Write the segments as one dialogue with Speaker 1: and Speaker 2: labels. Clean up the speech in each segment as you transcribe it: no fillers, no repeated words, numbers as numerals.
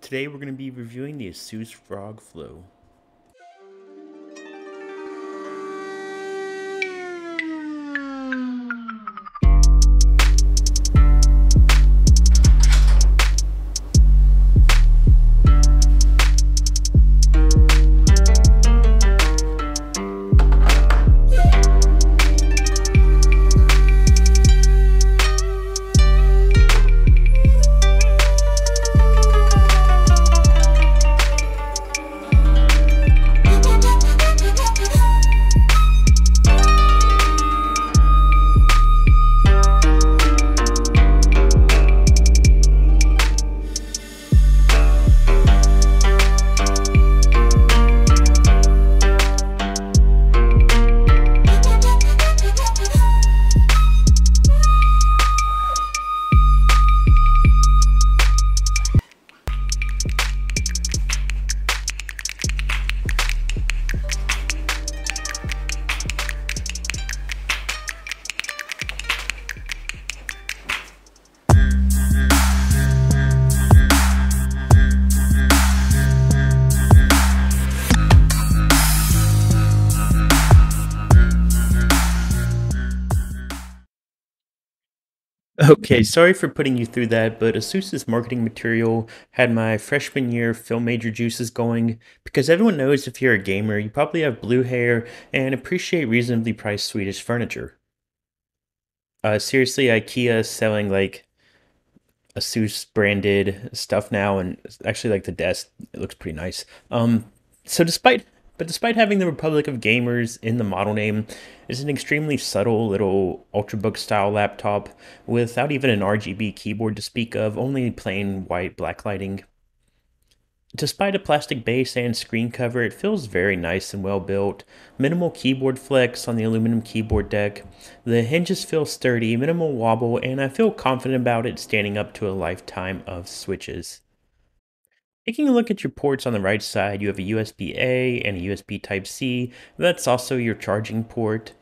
Speaker 1: Today we're going to be reviewing the ASUS ROG Flow. Okay, sorry for putting you through that, but ASUS's marketing material had my freshman year film major juices going because everyone knows if you're a gamer, you probably have blue hair and appreciate reasonably priced Swedish furniture. Seriously, IKEA is selling like ASUS branded stuff now, and actually like the desk, it looks pretty nice. So despite having the Republic of Gamers in the model name, it's an extremely subtle little Ultrabook style laptop without even an RGB keyboard to speak of, only plain white backlighting. Despite a plastic base and screen cover, it feels very nice and well built. Minimal keyboard flex on the aluminum keyboard deck. The hinges feel sturdy, minimal wobble, and I feel confident about it standing up to a lifetime of switches. Taking a look at your ports on the right side, you have a USB-A and a USB Type-C. That's also your charging port.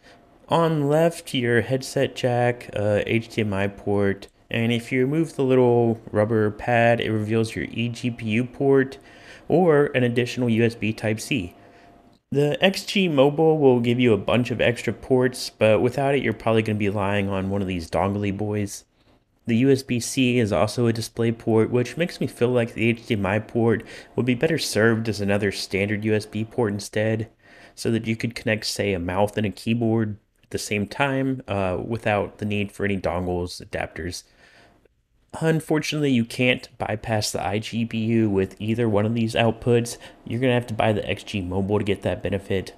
Speaker 1: On left, your headset jack, HDMI port, and if you remove the little rubber pad, it reveals your eGPU port or an additional USB Type-C. The XG Mobile will give you a bunch of extra ports, but without it, you're probably going to be relying on one of these dongly boys. The USB-C is also a display port, which makes me feel like the HDMI port would be better served as another standard USB port instead, so that you could connect, say, a mouse and a keyboard at the same time without the need for any dongles, adapters. Unfortunately, you can't bypass the iGPU with either one of these outputs. You're going to have to buy the XG Mobile to get that benefit.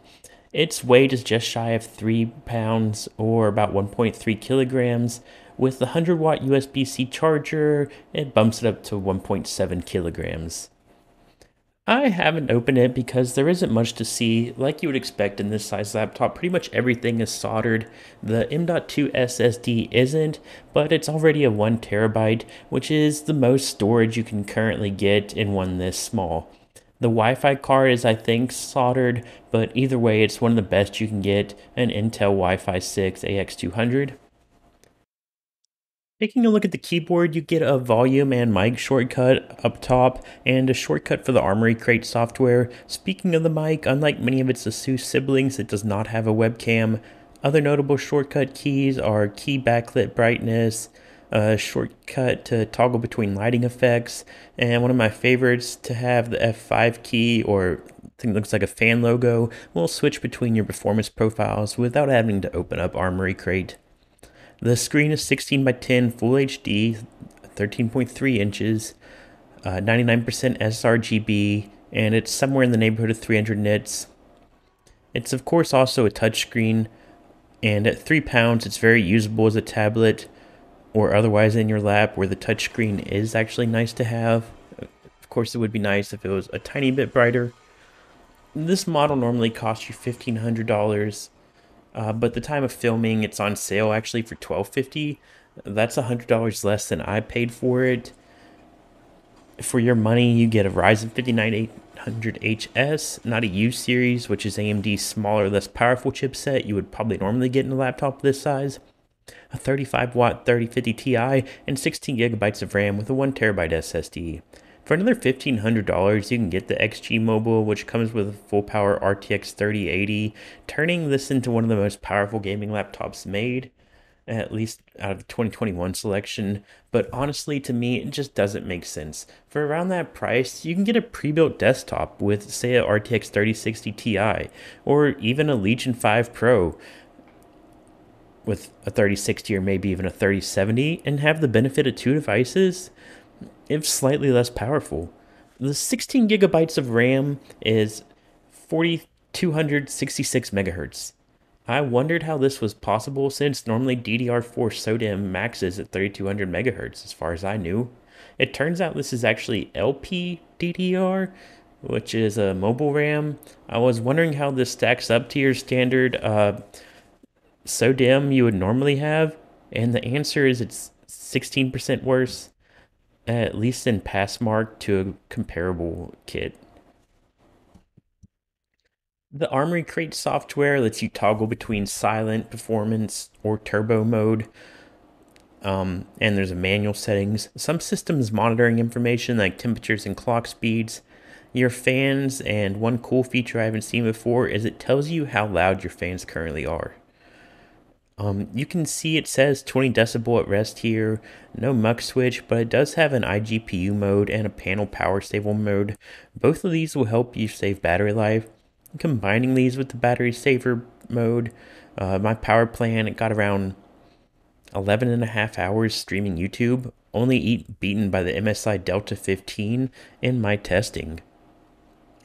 Speaker 1: Its weight is just shy of 3 pounds or about 1.3 kilograms. With the 100-watt USB-C charger, it bumps it up to 1.7 kilograms. I haven't opened it because there isn't much to see. Like you would expect in this size laptop, pretty much everything is soldered. The M.2 SSD isn't, but it's already a 1 terabyte, which is the most storage you can currently get in one this small. The Wi-Fi card is, I think, soldered, but either way, it's one of the best you can get, an Intel Wi-Fi 6 AX200. Taking a look at the keyboard, you get a volume and mic shortcut up top and a shortcut for the Armoury Crate software. Speaking of the mic, unlike many of its ASUS siblings, it does not have a webcam. Other notable shortcut keys are key backlit brightness, a shortcut to toggle between lighting effects, and one of my favorites to have the F5 key, or I think it looks like a fan logo, will switch between your performance profiles without having to open up Armoury Crate. The screen is 16 by 10 Full HD, 13.3 inches, 99% sRGB, and it's somewhere in the neighborhood of 300 nits. It's of course also a touchscreen, and at 3 pounds it's very usable as a tablet or otherwise in your lap, where the touchscreen is actually nice to have. Of course, it would be nice if it was a tiny bit brighter. This model normally costs you $1,500. But the time of filming, it's on sale actually for $1,250. That's $100 less than I paid for it. For your money, you get a Ryzen 5900HS, not a U series, which is AMD's smaller, less powerful chipset you would probably normally get in a laptop this size. A 35-watt 3050 Ti, and 16 gigabytes of RAM with a 1 terabyte SSD. For another $1,500, you can get the XG Mobile, which comes with a full power RTX 3080, turning this into one of the most powerful gaming laptops made, at least out of the 2021 selection. But honestly, to me, it just doesn't make sense. For around that price, you can get a pre-built desktop with, say, a RTX 3060 Ti, or even a Legion 5 Pro with a 3060 or maybe even a 3070, and have the benefit of two devices, if slightly less powerful. The 16 gigabytes of RAM is 4266 megahertz. I wondered how this was possible since normally DDR4 SODIMM maxes at 3200 megahertz as far as I knew. It turns out this is actually LPDDR, which is a mobile RAM. I was wondering how this stacks up to your standard SODIMM you would normally have, and the answer is it's 16% worse, at least in pass mark to a comparable kit. The Armory Crate software lets you toggle between silent, performance, or turbo mode. And there's a manual settings. Some systems monitoring information like temperatures and clock speeds, your fans, and one cool feature I haven't seen before is it tells you how loud your fans currently are. You can see it says 20 decibel at rest here, no muck switch, but it does have an iGPU mode and a panel power stable mode. Both of these will help you save battery life. Combining these with the battery saver mode, my power plan, it got around 11 and a half hours streaming YouTube, only beaten by the MSI Delta 15 in my testing.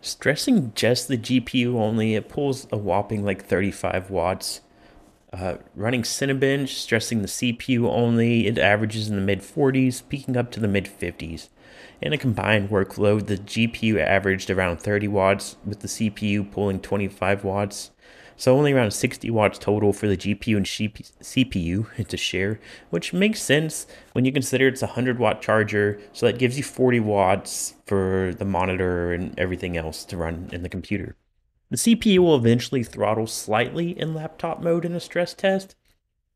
Speaker 1: Stressing just the GPU only, it pulls a whopping like 35 watts. Running Cinebench, stressing the CPU only, it averages in the mid-40s, peaking up to the mid-50s. In a combined workload, the GPU averaged around 30 watts, with the CPU pulling 25 watts. So only around 60 watts total for the GPU and CPU to share, which makes sense when you consider it's a 100-watt charger, so that gives you 40 watts for the monitor and everything else to run in the computer. The CPU will eventually throttle slightly in laptop mode in a stress test,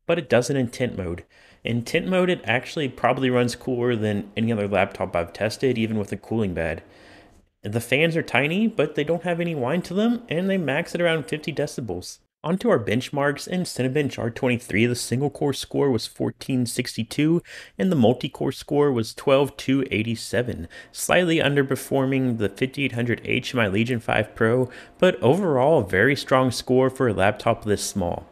Speaker 1: but it doesn't in tent mode. In tent mode, it actually probably runs cooler than any other laptop I've tested, even with a cooling pad. The fans are tiny, but they don't have any whine to them, and they max at around 50 decibels. Onto our benchmarks. In Cinebench R23, the single-core score was 1462, and the multi-core score was 12287, slightly underperforming the 5800H in my Legion 5 Pro, but overall a very strong score for a laptop this small.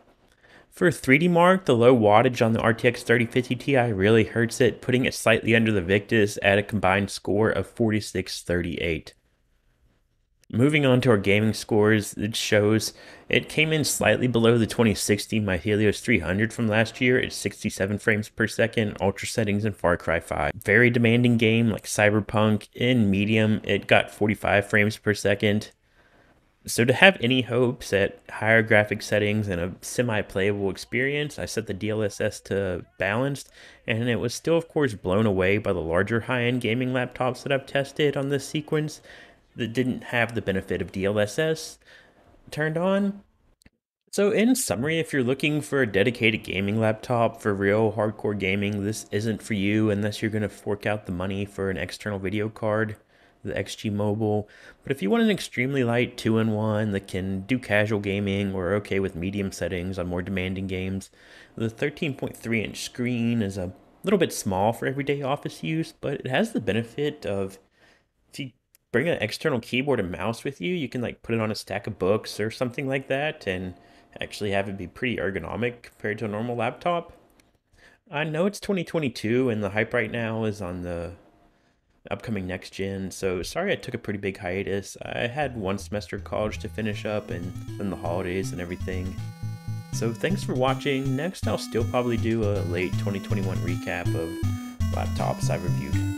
Speaker 1: For 3D Mark, the low wattage on the RTX 3050 Ti really hurts it, putting it slightly under the Victus at a combined score of 4638. Moving on to our gaming scores, it shows it came in slightly below the 2060 my Helios 300 from last year at 67 frames per second, ultra settings in Far Cry 5. Very demanding game like Cyberpunk, in medium, it got 45 frames per second. So to have any hopes at higher graphic settings and a semi-playable experience, I set the DLSS to balanced, and it was still of course blown away by the larger high-end gaming laptops that I've tested on this sequence that didn't have the benefit of DLSS turned on. So in summary, if you're looking for a dedicated gaming laptop for real hardcore gaming, this isn't for you unless you're going to fork out the money for an external video card, the XG Mobile. But if you want an extremely light 2-in-1 that can do casual gaming or okay with medium settings on more demanding games, the 13.3-inch screen is a little bit small for everyday office use, but it has the benefit of, if you bring an external keyboard and mouse with you, you can like put it on a stack of books or something like that and actually have it be pretty ergonomic compared to a normal laptop. I know it's 2022 and the hype right now is on the upcoming next gen, so sorry I took a pretty big hiatus. I had one semester of college to finish up and then the holidays and everything. So thanks for watching. Next I'll still probably do a late 2021 recap of laptops I've reviewed.